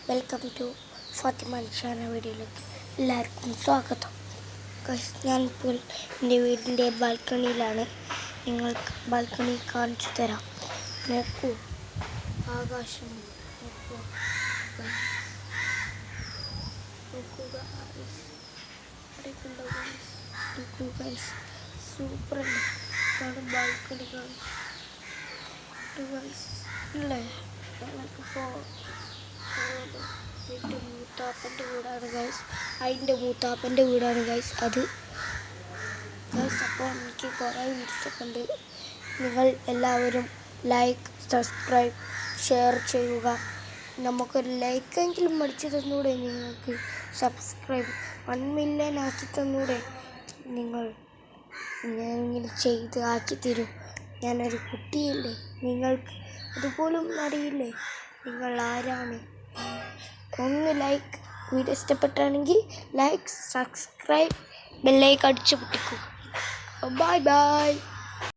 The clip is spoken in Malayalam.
വെൽക്കം ടു ഫാത്തിമ നിഷാന വീഡിയോയിലേക്ക് എല്ലാവർക്കും സ്വാഗതം. ഞാനിപ്പോൾ എൻ്റെ വീടിൻ്റെ ബാൽക്കണിയിലാണ്. നിങ്ങൾക്ക് ബാൽക്കണി കാണിച്ചു തരാം. നോക്കൂ, ആകാശം നോക്കൂ, സൂപ്പർ അല്ലേ? ഇതാണ് ബാൽക്കണി അല്ലേ? ഞങ്ങൾക്കിപ്പോൾ എൻ്റെ മൂത്താപ്പൻ്റെ വീടാണ് ഗൈസ്. അതിൻ്റെ മൂത്താപ്പൻ്റെ വീടാണ് ഗൈസ് അത് ഗൈസ്. അപ്പോൾ എനിക്ക് കുറേ വീഡിയോസൊക്കെ ഉണ്ട്. നിങ്ങൾ എല്ലാവരും ലൈക്ക്, സബ്സ്ക്രൈബ്, ഷെയർ ചെയ്യുക. നമുക്കൊരു ലൈക്കെങ്കിലും അടിച്ചു തന്നൂടെ? നിങ്ങൾക്ക് സബ്സ്ക്രൈബ് 1 മില്യൺ ആക്കി തന്നൂടെ? ഞാനിങ്ങനെ ചെയ്ത് ആക്കി തരും. ഞാനൊരു കുട്ടിയല്ലേ, നിങ്ങൾക്ക് അതുപോലും അറിയില്ലേ നിങ്ങൾ ആരാണ്? ഒന്ന് ലൈക്ക്, വീഡിയോ ഇഷ്ടപ്പെട്ടാണെങ്കിൽ ലൈക്ക്, സബ്സ്ക്രൈബ്, ബെല്ലൈക്കൺ അടിച്ചു പൊട്ടിക്കുക. Bye by.